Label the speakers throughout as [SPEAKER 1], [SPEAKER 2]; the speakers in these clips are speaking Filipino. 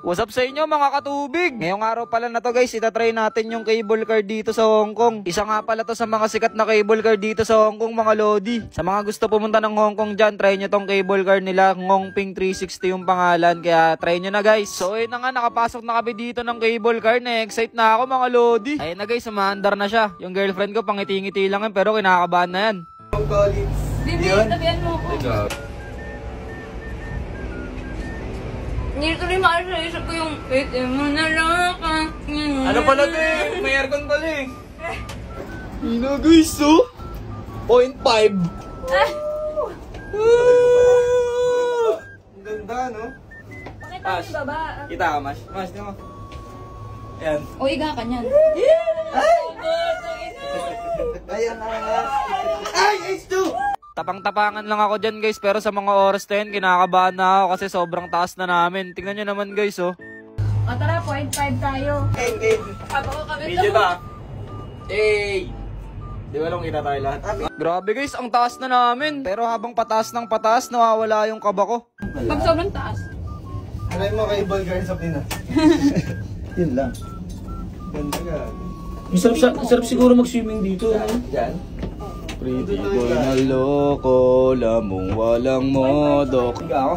[SPEAKER 1] What's up sa inyo mga katubig? Ngayong araw pala na to guys, itatry natin yung cable car dito sa Hong Kong. Isa nga pala to sa mga sikat na cable car dito sa Hong Kong mga lodi. Sa mga gusto pumunta ng Hong Kong dyan, try nyo tong cable car nila. Ngongping 360 yung pangalan, kaya try nyo na guys. So ayun na nga, nakapasok na kami dito ng cable car. Na-excite na ako mga lodi. Ayun na guys, sumaandar na siya. Yung girlfriend ko pangiti-ngiti lang yun, pero kinakabahan na yan.
[SPEAKER 2] Bibi, tabihan mo ako. Hindi ko rin maaari sa isip ko yung pwede mo na lang.
[SPEAKER 1] Ano pala ito eh? May aircon pala eh. Hina guys oh. 0.5.
[SPEAKER 3] Ang ganda no?
[SPEAKER 2] Pakita mo yung baba.
[SPEAKER 1] Kita ka Mash? Mash, di mo? Ayan.
[SPEAKER 2] O, iga ka niyan.
[SPEAKER 3] Ayan na nga. Ay! H2!
[SPEAKER 1] Tapang-tapangan lang ako dyan guys, pero sa mga oras na yun, kinakabahan na ako kasi sobrang taas na namin. Tingnan nyo naman guys oh.
[SPEAKER 2] O tara, 0.5 tayo.
[SPEAKER 3] Hey!
[SPEAKER 2] Papa ko kami
[SPEAKER 1] Video ba? Hey! Di ba lang kita tayo lahat? Grabe guys, ang taas na namin. Pero habang pataas ng pataas, nawawala yung kaba ko.
[SPEAKER 2] Pag sobrang taas.
[SPEAKER 3] Alay mo kay Bulgar sa Pinas. Yun lang. Ganda ka.
[SPEAKER 4] Masarap siguro mag-swimming dito.
[SPEAKER 3] Diyan?
[SPEAKER 1] Pretty boy na loko, lamong walang modo.
[SPEAKER 3] Higa ako.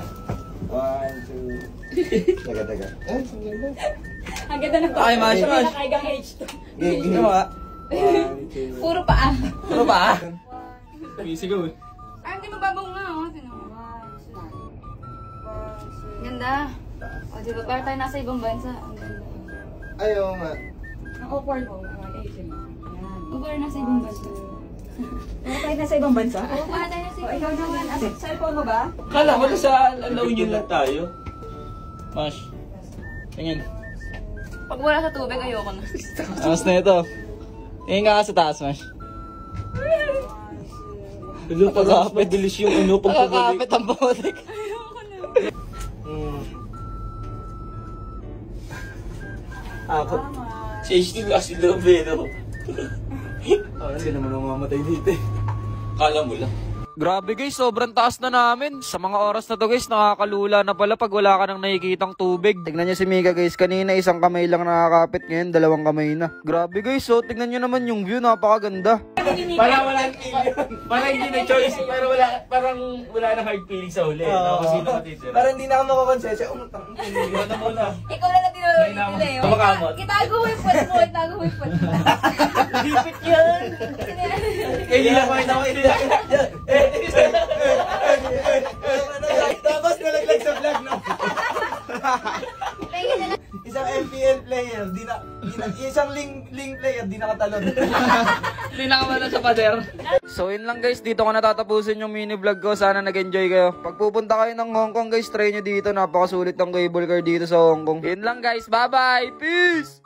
[SPEAKER 3] 1, 2. Taga. Ay, ang ganda.
[SPEAKER 2] Ang ganda ng
[SPEAKER 1] Ay, Mash, Mash.
[SPEAKER 2] Nakaigang H2.
[SPEAKER 1] Tingnan mo nga.
[SPEAKER 3] 1, 2.
[SPEAKER 2] Puro paa.
[SPEAKER 1] Ano ba? Sigaw eh.
[SPEAKER 2] Ay, hindi mababong nga. Oh. Sino? Ganda. O, diba? Para tayo nasa ibang bansa. Ang ganda.
[SPEAKER 3] Ayaw nga.
[SPEAKER 2] Ang awkward mo. O, para nasa ibang bansa. Para tayo nasa ibang bansa? Oo, para tayo nasa ibang bansa. Ikaw naman. Cellphone mo ba?
[SPEAKER 4] Kala ko na sa La Union lang tayo.
[SPEAKER 1] Mash. Tingin.
[SPEAKER 2] Pag wala sa tubig, ayoko na.
[SPEAKER 1] Amas na ito. Tingin ka sa taas, Mash.
[SPEAKER 4] Hello, pag-mabilis yung ano, pagpabalik.
[SPEAKER 1] Nakakapit ang botek.
[SPEAKER 2] Ayoko na.
[SPEAKER 4] Ako. Si HT last in love eh, no?
[SPEAKER 3] Hindi naman ako mamatay dito eh.
[SPEAKER 4] Kala mo lang.
[SPEAKER 1] Grabe guys, sobrang taas na namin. Sa mga oras na to guys, nakakalula na pala pag wala ka nang nakikitang tubig. Tignan nyo si Mika guys, kanina isang kamay lang nakakapit, ngayon 2 kamay na. Grabe guys, so tignan nyo naman yung view, napakaganda.
[SPEAKER 4] Parang walang alien. Parang hindi na choice, pero parang wala nang hard feeling sa huli. No? Kasi sino matitira.
[SPEAKER 3] Parang hindi na ako makakonsensya. Umutang.
[SPEAKER 4] Ano mo na?
[SPEAKER 2] Ikaw lang na tinulog eh.
[SPEAKER 4] Kumakamot.
[SPEAKER 2] Itago mo yung foot mo. Itago mo yung foot mo.
[SPEAKER 4] Lipit yan! Hindi lang kayo na ako
[SPEAKER 3] Tapos nalaglag sa vlog no? Isang MPL player, isang link player, di nakatalon.
[SPEAKER 1] Hindi na kamala sa pader. So yun lang guys, dito ko natatapusin yung mini vlog ko. Sana nag-enjoy kayo. Pag pupunta kayo ng Hong Kong guys, try nyo dito. Napakasulit ng cable car dito sa Hong Kong. Yun lang guys, bye bye! Peace!